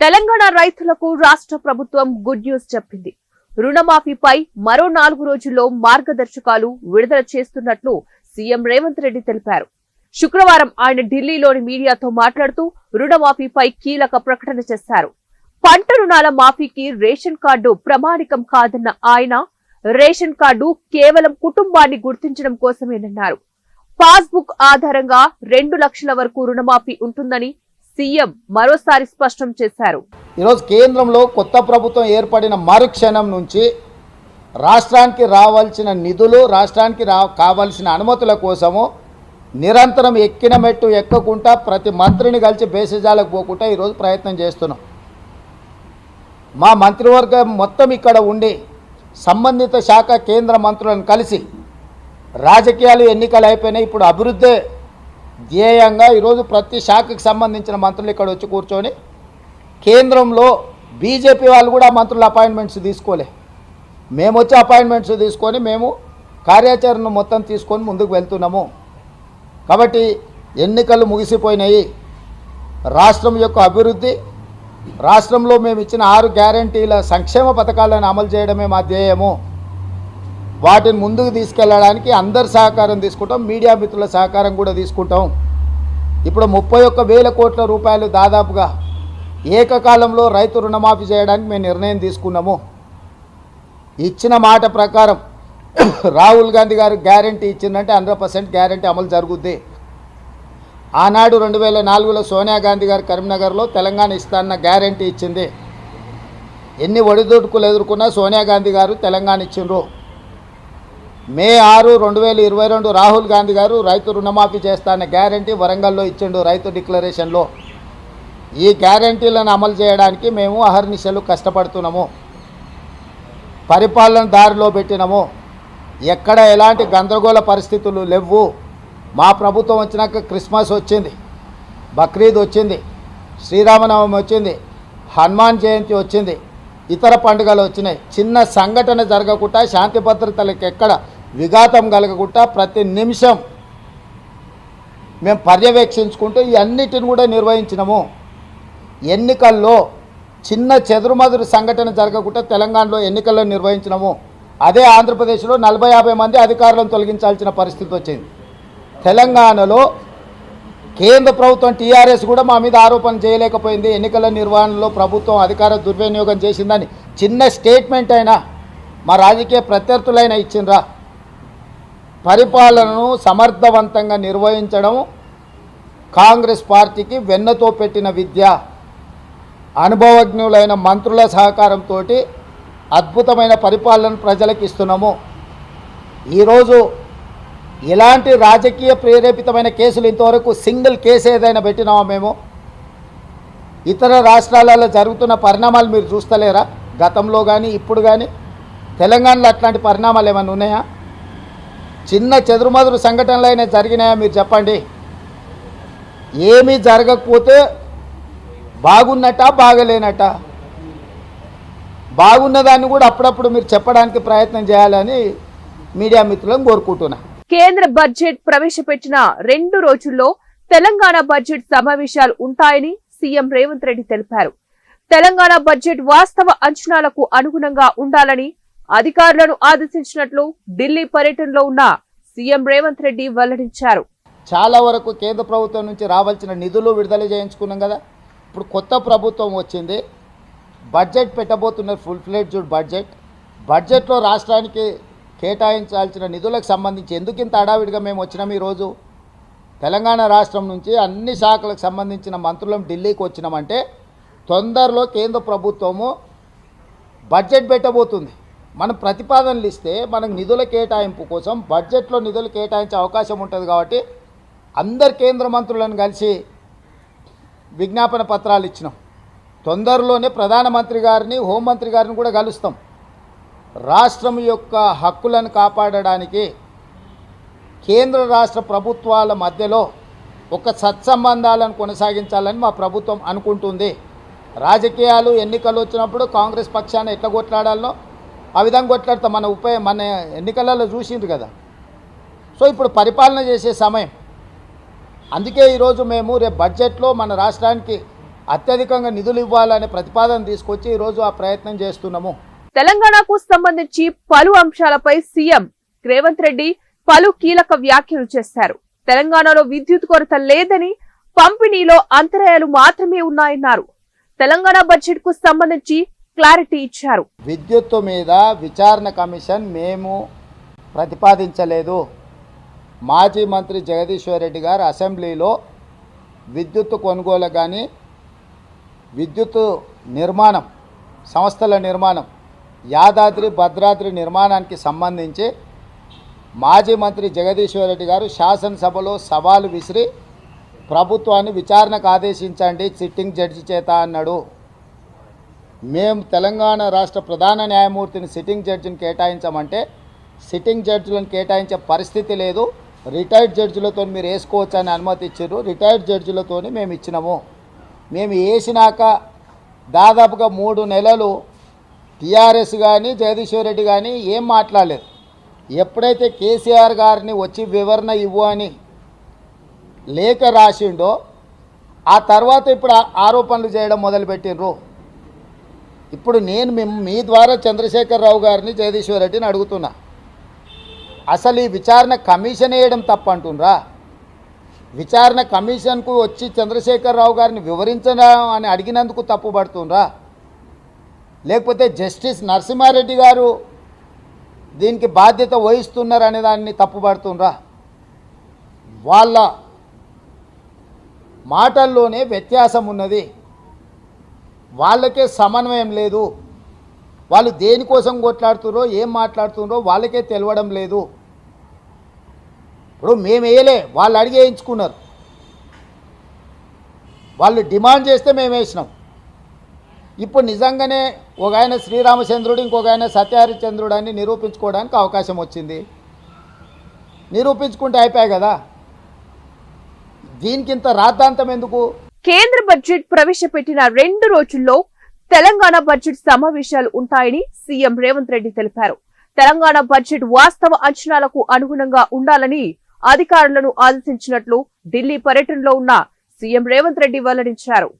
తెలంగాణ రైతులకు రాష్ట్ర ప్రభుత్వం గుడ్ న్యూస్ చెప్పింది. రుణమాఫీపై మరో 4 రోజుల్లో మార్గదర్శకాలు విడుదల చేస్తున్నట్లు సీఎం రేవంత్ రెడ్డి తెలిపారు. శుక్రవారం ఆయన ఢిల్లీలోని మీడియాతో మాట్లాడుతూ రుణమాఫీపై కీలక ప్రకటన చేశారు. పంట రుణాల మాఫీకి రేషన్ కార్డు ప్రామాణికం కాదన్న ఆయన, రేషన్ కార్డు కేవలం కుటుంబాన్ని గుర్తించడం కోసమేనన్నారు. పాస్బుక్ ఆధారంగా 2 లక్షల వరకు రుణమాఫీ ఉంటుందని సీఎం మరోసారి స్పష్టం చేశారు. ఈరోజు కేంద్రంలో కొత్త ప్రభుత్వం ఏర్పడిన మరుక్షణం నుంచి రాష్ట్రానికి రావాల్సిన నిధులు, రాష్ట్రానికి కావాల్సిన అనుమతుల కోసము నిరంతరం ఎక్కిన మెట్టు ఎక్కకుండా ప్రతి మంత్రిని కలిసి బేసిజాలకు పోకుండా ఈరోజు ప్రయత్నం చేస్తున్నాం. మా మంత్రివర్గం మొత్తం ఇక్కడ ఉండి సంబంధిత శాఖ కేంద్ర మంత్రులను కలిసి రాజకీయాలు ఎన్నికలు అయిపోయినాయి, ఇప్పుడు అభివృద్ధి ధ్యేయంగా ఈరోజు ప్రతి శాఖకు సంబంధించిన మంత్రులు ఇక్కడ వచ్చి కూర్చొని కేంద్రంలో బీజేపీ వాళ్ళు కూడా మంత్రుల అపాయింట్మెంట్స్ తీసుకోలే, మేము వచ్చి అపాయింట్మెంట్స్ తీసుకొని మేము కార్యాచరణ మొత్తం తీసుకొని ముందుకు వెళ్తున్నాము. కాబట్టి ఎన్నికలు ముగిసిపోయినాయి. రాష్ట్రం యొక్క అభివృద్ధి, రాష్ట్రంలో మేము ఇచ్చిన 6 గ్యారంటీల సంక్షేమ పథకాలను అమలు చేయడమే మా ధ్యేయము. వాటిని ముందుకు తీసుకెళ్ళడానికి అందరి సహకారం తీసుకుంటాం, మీడియా మిత్రుల సహకారం కూడా తీసుకుంటాం. ఇప్పుడు 31,000 కోట్ల రూపాయలు దాదాపుగా ఏకకాలంలో రైతు రుణమాఫీ చేయడానికి మేము నిర్ణయం తీసుకున్నాము. ఇచ్చిన మాట ప్రకారం రాహుల్ గాంధీ గారు గ్యారంటీ ఇచ్చిందంటే 100% గ్యారంటీ అమలు జరుగుద్ది. ఆనాడు 2004లో సోనియా గాంధీ గారు కరీంనగర్లో తెలంగాణ ఇస్తాన్న గ్యారంటీ ఇచ్చింది. ఎన్ని ఒడిదుడుకులు ఎదుర్కొన్నా సోనియా గాంధీ గారు తెలంగాణ ఇచ్చిండ్రు. మే 6, 2022 రాహుల్ గాంధీ గారు రైతు రుణమాఫీ చేస్తాన్న గ్యారంటీ వరంగల్లో ఇచ్చిండు రైతు డిక్లరేషన్లో. ఈ గ్యారంటీలను అమలు చేయడానికి మేము అహర్నిశలు కష్టపడుతున్నాము, పరిపాలన దారిలో పెట్టినాము. ఎక్కడ ఎలాంటి గందరగోళ పరిస్థితులు లేవు. మా ప్రభుత్వం వచ్చినాక క్రిస్మస్ వచ్చింది, బక్రీద్ వచ్చింది, శ్రీరామనవమి వచ్చింది, హనుమాన్ జయంతి వచ్చింది, ఇతర పండుగలు వచ్చినాయి. చిన్న సంఘటన జరగకుండా, శాంతి భద్రతలకు ఎక్కడ విఘాతం కలగకుండా ప్రతి నిమిషం మేము పర్యవేక్షించుకుంటూ ఈ అన్నిటిని కూడా నిర్వహించినాము. ఎన్నికల్లో చిన్న చెదురుమదురు సంఘటన జరగకుండా తెలంగాణలో ఎన్నికల్లో నిర్వహించినాము. అదే ఆంధ్రప్రదేశ్లో 40-50 మంది అధికారులను తొలగించాల్సిన పరిస్థితి వచ్చింది. తెలంగాణలో కేంద్ర ప్రభుత్వం టీఆర్ఎస్ కూడా మా మీద ఆరోపణ చేయలేకపోయింది. ఎన్నికల నిర్వహణలో ప్రభుత్వం అధికార దుర్వినియోగం చేసిందని చిన్న స్టేట్మెంట్ అయినా మా రాజకీయ ప్రత్యర్థులైనా ఇచ్చిండ్రా. పరిపాలనను సమర్థవంతంగా నిర్వహించడం కాంగ్రెస్ పార్టీకి వెన్నతో పెట్టిన విద్య. అనుభవజ్ఞులైన మంత్రుల సహకారంతో అద్భుతమైన పరిపాలన ప్రజలకు ఇస్తున్నాము. ఈరోజు ఎలాంటి రాజకీయ ప్రేరేపితమైన కేసులు ఇంతవరకు సింగిల్ కేసు ఏదైనా పెట్టినామా మేము? ఇతర రాష్ట్రాలలో జరుగుతున్న పరిణామాలు మీరు చూస్తలేరా? గతంలో కానీ ఇప్పుడు కానీ తెలంగాణలో అట్లాంటి పరిణామాలు ఏమైనా ఉన్నాయా? చిన్న చెదురుమదురు సంఘటనలు అయినా జరిగినాయా మీరు చెప్పండి. ఏమీ జరగకపోతే బాగున్నట్ట, బాగలేనట్ట? బాగున్నదాన్ని కూడా అప్పుడప్పుడు మీరు చెప్పడానికి ప్రయత్నం చేయాలని మీడియా మిత్రులను కోరుకుంటున్నా. కేంద్ర బడ్జెట్ ప్రవేశపెట్టిన 2 రోజుల్లో తెలంగాణ బడ్జెట్ సమావేశాలు ఉంటాయని సీఎం రేవంత్ రెడ్డి తెలిపారు. తెలంగాణ బడ్జెట్ వాస్తవ అంచనాలకు అనుగుణంగా ఉండాలని అధికారులను ఆదేశించినట్లు ఢిల్లీ పర్యటనలో ఉన్న సీఎం రేవంత్ రెడ్డి వెల్లడించారు. చాలా వరకు కేంద్ర ప్రభుత్వం నుంచి రావాల్సిన నిధులు విడుదల చేయించుకున్నాం కదా. ఇప్పుడు కొత్త ప్రభుత్వం వచ్చింది, బడ్జెట్ పెట్టబోతున్నారు, ఫుల్ ఫ్లెడ్జ్డ్ బడ్జెట్లో రాష్ట్రానికి కేటాయించాల్సిన నిధులకు సంబంధించి ఎందుకు ఇంత హడావిడిగా మేము వచ్చినాం? ఈరోజు తెలంగాణ రాష్ట్రం నుంచి అన్ని శాఖలకు సంబంధించిన మంత్రులం ఢిల్లీకి వచ్చినామంటే తొందరలో కేంద్ర ప్రభుత్వము బడ్జెట్ పెట్టబోతుంది. మనం ప్రతిపాదనలు ఇస్తే మనకు నిధుల కేటాయింపు కోసం బడ్జెట్లో నిధులు కేటాయించే అవకాశం ఉంటుంది. కాబట్టి అందరు కేంద్ర మంత్రులను కలిసి విజ్ఞాపన పత్రాలు ఇచ్చినాం. తొందరలోనే ప్రధానమంత్రి గారిని, హోంమంత్రి గారిని కూడా కలుస్తాం. రాష్ట్రం యొక్క హక్కులను కాపాడడానికి కేంద్ర రాష్ట్ర ప్రభుత్వాల మధ్యలో ఒక సత్సంబంధాలను కొనసాగించాలని మా ప్రభుత్వం అనుకుంటుంది. రాజకీయాలు ఎన్నికలు వచ్చినప్పుడు కాంగ్రెస్ పక్షాన్ని ఎట్లా కొట్లాడాలనో ఆ విధంగా కొట్లాడతాం. మన ఎన్నికలలో చూసిండ్రు కదా. సో ఇప్పుడు పరిపాలన చేసే సమయం. అందుకే ఈరోజు మేము రేపు బడ్జెట్లో మన రాష్ట్రానికి అత్యధికంగా నిధులు ఇవ్వాలనే ప్రతిపాదన తీసుకొచ్చి ఈరోజు ఆ ప్రయత్నం చేస్తున్నాము. తెలంగాణకు సంబంధించి పలు అంశాలపై సీఎం రేవంత్ రెడ్డి పలు కీలక వ్యాఖ్యలు చేశారు. తెలంగాణలో విద్యుత్ కొరత లేదని, పంపిణీలో అంతరాయాలు మాత్రమే ఉన్నాయన్నారు. తెలంగాణ బడ్జెట్ కు సంబంధించి క్లారిటీ ఇచ్చారు. విద్యుత్తు మీద విచారణ కమిషన్ మేము ప్రతిపాదించలేదు. మాజీ మంత్రి జగదీశ్వర్ రెడ్డి గారు అసెంబ్లీలో విద్యుత్తు కొనుగోలు కానీ విద్యుత్తు నిర్మాణం సంస్థల నిర్మాణం యాదాద్రి భద్రాద్రి నిర్మాణానికి సంబంధించి మాజీ మంత్రి జగదీశ్వర్ రెడ్డి గారు శాసనసభలో సవాలు విసిరి ప్రభుత్వాన్ని విచారణకు ఆదేశించండి సిట్టింగ్ జడ్జి చేత అన్నాడు. మేము తెలంగాణ రాష్ట్ర ప్రధాన న్యాయమూర్తిని సిట్టింగ్ జడ్జిని కేటాయించమంటే సిట్టింగ్ జడ్జిలను కేటాయించే పరిస్థితి లేదు, రిటైర్డ్ జడ్జిలతో మీరు వేసుకోవచ్చు అని అనుమతి ఇచ్చారు. రిటైర్డ్ జడ్జిలతో మేము ఇచ్చినాము. మేము వేసినాక దాదాపుగా 3 నెలలు టీఆర్ఎస్ కానీ జగదీశ్వర్ రెడ్డి కానీ ఏం మాట్లాడలేదు. ఎప్పుడైతే కేసీఆర్ గారిని వచ్చి వివరణ ఇవ్వు అని లేఖ రాసిండో ఆ తర్వాత ఇప్పుడు ఆరోపణలు చేయడం మొదలుపెట్టిండ్రు. ఇప్పుడు నేను మీ ద్వారా చంద్రశేఖరరావు గారిని జగదీశ్వర్ రెడ్డిని అడుగుతున్నా, అసలు ఈ విచారణ కమిషన్ వేయడం తప్పంటుండ్రా? విచారణ కమిషన్కు వచ్చి చంద్రశేఖరరావు గారిని వివరించడం అని అడిగినందుకు తప్పుపడుతుండ్రా? లేకపోతే జస్టిస్ నరసింహారెడ్డి గారు దీనికి బాధ్యత వహిస్తున్నారనే దాన్ని తప్పుపడుతుండ్రా? వాళ్ళ మాటల్లోనే వ్యత్యాసం ఉన్నది. వాళ్ళకే సమన్వయం లేదు. వాళ్ళు దేనికోసం కొట్లాడుతున్నారో ఏం మాట్లాడుతున్నారో వాళ్ళకే తెలవడం లేదు. ఇప్పుడు మేము వేయలే, వాళ్ళు అడిగి వేయించుకున్నారు. వాళ్ళు డిమాండ్ చేస్తే మేము వేసినాం. ఇప్పుడు నిజంగానే ఒక ఆయన శ్రీరామచంద్రుడు ఇంకొక ఆయన సత్యహరిచంద్రుడు అని నిరూపించుకోవడానికి అవకాశం వచ్చింది. నిరూపించుకుంటే అయిపోయాయి కదా, దీనికింత రాద్ధాంతం ఎందుకు? కేంద్ర బడ్జెట్ ప్రవేశపెట్టిన 2 రోజుల్లో తెలంగాణ బడ్జెట్ సమావేశాలు ఉంటాయని సీఎం రేవంత్ రెడ్డి తెలిపారు. తెలంగాణ బడ్జెట్ వాస్తవ అంచనాలకు అనుగుణంగా ఉండాలని అధికారులను ఆదేశించినట్లు ఢిల్లీ పర్యటనలో ఉన్న సీఎం రేవంత్ రెడ్డి వెల్లడించారు.